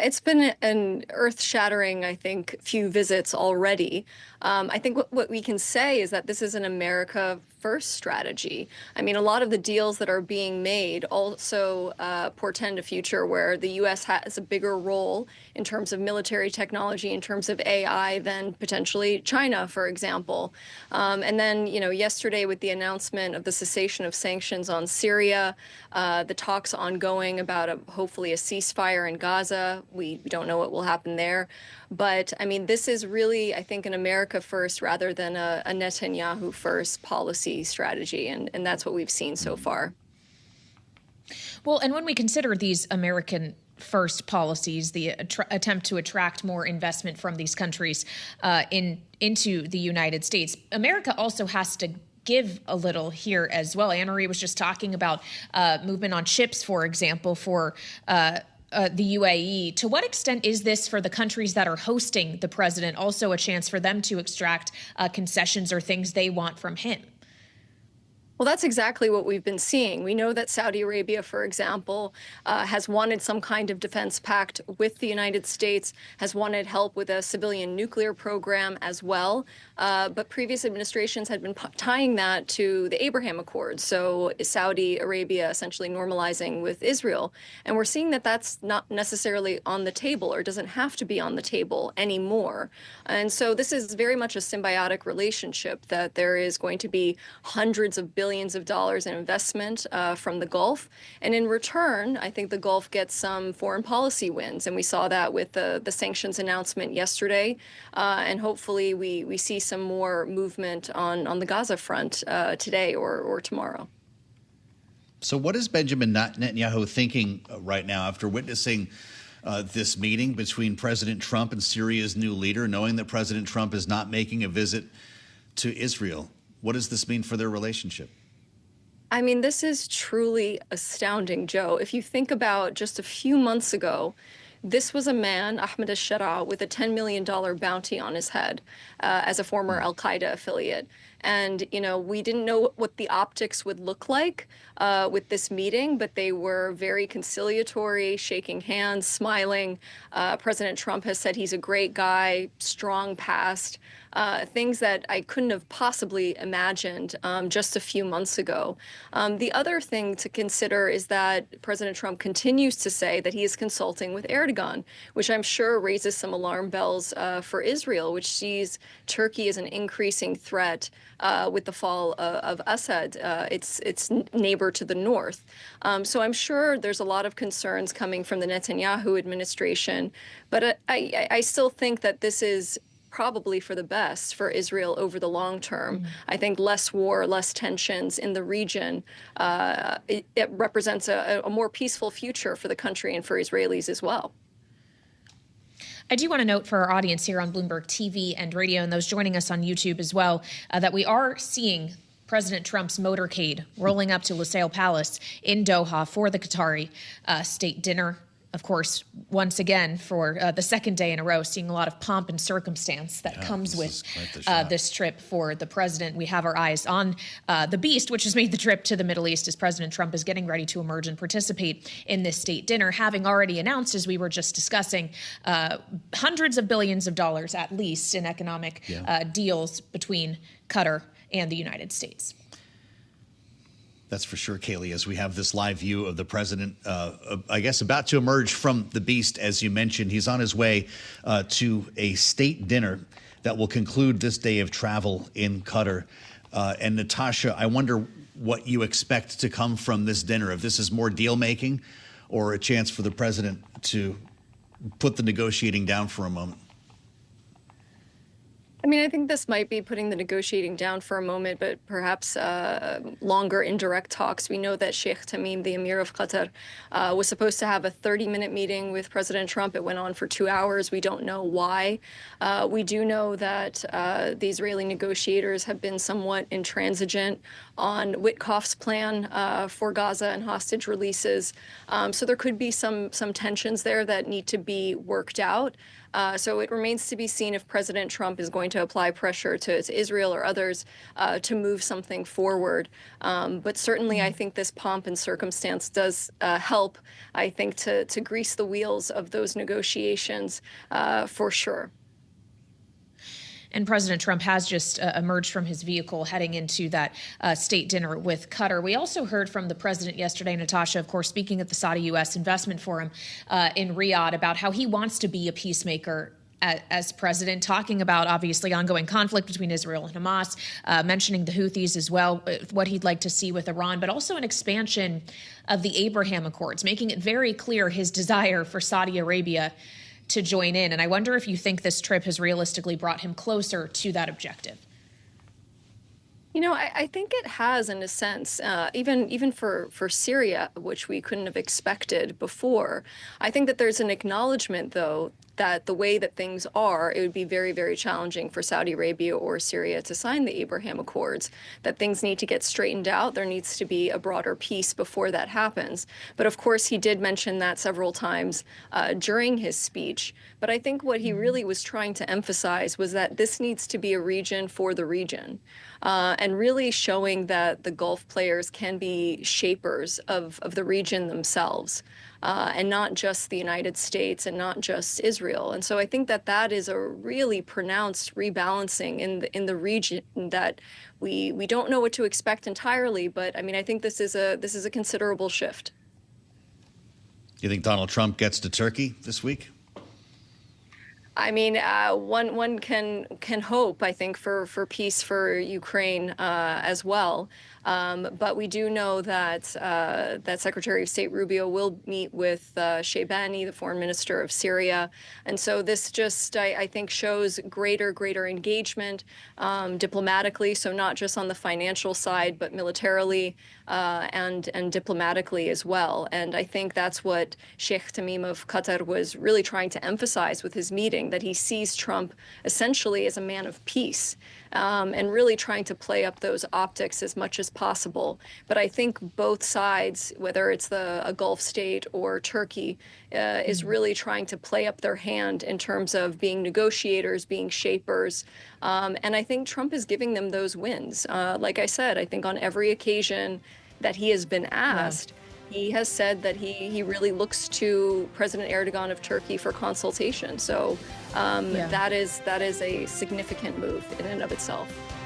It's been an earth-shattering, I think, few visits already. I think what we can say is that this is an America first strategy. I mean, a lot of the deals that are being made also portend a future where the U.S. has a bigger role in terms of military technology, in terms of AI, than potentially China, for example. And then, yesterday with the announcement of the cessation of sanctions on Syria, the talks ongoing about hopefully a ceasefire in Gaza. We don't know what will happen there. But I mean, this is really, I think, an America first rather than a Netanyahu first policy strategy. And that's what we've seen so far. Well, and when we consider these American first policies, the attempt to attract more investment from these countries into the United States, America also has to give a little here as well. Anne-Marie was just talking about movement on ships, for example, for the UAE. To what extent is this for the countries that are hosting the president also a chance for them to extract concessions or things they want from him? Well, that's exactly what we've been seeing. We know that Saudi Arabia, for example, has wanted some kind of defense pact with the United States, has wanted help with a civilian nuclear program as well. But previous administrations had been tying that to the Abraham Accords. So Saudi Arabia essentially normalizing with Israel. And we're seeing that that's not necessarily on the table or doesn't have to be on the table anymore. And so this is very much a symbiotic relationship that there is going to be hundreds of billions of dollars in investment from the Gulf. And in return, I think the Gulf gets some foreign policy wins. And we saw that with the sanctions announcement yesterday. And hopefully we see some more movement on the Gaza front today or tomorrow. So what is Benjamin Netanyahu thinking right now after witnessing this meeting between President Trump and Syria's new leader, knowing that President Trump is not making a visit to Israel? What does this mean for their relationship? I mean, this is truly astounding, Joe. If you think about just a few months ago, this was a man, Ahmed al-Sharaa, with a $10 million bounty on his head as a former al-Qaeda affiliate. And, we didn't know what the optics would look like with this meeting, but they were very conciliatory, shaking hands, smiling. President Trump has said he's a great guy, strong past, things that I couldn't have possibly imagined just a few months ago. The other thing to consider is that President Trump continues to say that he is consulting with Erdogan, which I'm sure raises some alarm bells for Israel, which sees Turkey as an increasing threat with the fall of Assad, its neighbor to the north. So I'm sure there's a lot of concerns coming from the Netanyahu administration, but I still think that this is probably for the best for Israel over the long term. I think less war, less tensions in the region, it represents a more peaceful future for the country and for Israelis as well. I do want to note for our audience here on Bloomberg TV and radio and those joining us on YouTube as well, that we are seeing President Trump's motorcade rolling up to Lusail Palace in Doha for the Qatari state dinner. Of course, once again, for the second day in a row, seeing a lot of pomp and circumstance that comes with this trip for the president. We have our eyes on the beast, which has made the trip to the Middle East as President Trump is getting ready to emerge and participate in this state dinner, having already announced, as we were just discussing, hundreds of billions of dollars at least in economic deals between Qatar and the United States. That's for sure, Kaylee, as we have this live view of the president, I guess, about to emerge from the beast, as you mentioned. He's on his way to a state dinner that will conclude this day of travel in Qatar. And Natasha, I wonder what you expect to come from this dinner, if this is more deal-making or a chance for the president to put the negotiating down for a moment. I mean, I think this might be putting the negotiating down for a moment, but perhaps longer indirect talks. We know that Sheikh Tamim, the Emir of Qatar, was supposed to have a 30-minute meeting with President Trump. It went on for 2 hours. We don't know why. We do know that the Israeli negotiators have been somewhat intransigent on Witkoff's plan for Gaza and hostage releases. So there could be some tensions there that need to be worked out. So it remains to be seen if President Trump is going to apply pressure to Israel or others to move something forward. But certainly, I think this pomp and circumstance does help, I think, to grease the wheels of those negotiations for sure. And President Trump has just emerged from his vehicle heading into that state dinner with Qatar. We also heard from the president yesterday, Natasha, of course, speaking at the Saudi-U.S. Investment Forum in Riyadh, about how he wants to be a peacemaker as president, talking about obviously ongoing conflict between Israel and Hamas, mentioning the Houthis as well, what he'd like to see with Iran, but also an expansion of the Abraham Accords, making it very clear his desire for Saudi Arabia to join in. And I wonder if you think this trip has realistically brought him closer to that objective. You know, I think it has, in a sense, even for Syria, which we couldn't have expected before. I think that there's an acknowledgement, though, that the way that things are, it would be very, very challenging for Saudi Arabia or Syria to sign the Abraham Accords, that things need to get straightened out. There needs to be a broader peace before that happens. But of course, he did mention that several times during his speech. But I think what he really was trying to emphasize was that this needs to be a region for the region. And really showing that the Gulf players can be shapers of the region themselves, and not just the United States and not just Israel. And so I think that that is a really pronounced rebalancing in the region that we don't know what to expect entirely. But I mean, I think this is a considerable shift. You think Donald Trump gets to Turkey this week? I mean, one can hope, I think, for peace for Ukraine as well. But we do know that that Secretary of State Rubio will meet with Sheibani, the foreign minister of Syria. And so this just, I think, shows greater engagement diplomatically. So not just on the financial side, but militarily and diplomatically as well. And I think that's what Sheikh Tamim of Qatar was really trying to emphasize with his meeting, that he sees Trump essentially as a man of peace. And really trying to play up those optics as much as possible. But I think both sides, whether it's a Gulf state or Turkey, is really trying to play up their hand in terms of being negotiators, being shapers. And I think Trump is giving them those wins. Like I said, I think on every occasion that he has been asked, he has said that he really looks to President Erdogan of Turkey for consultation. So that is a significant move in and of itself.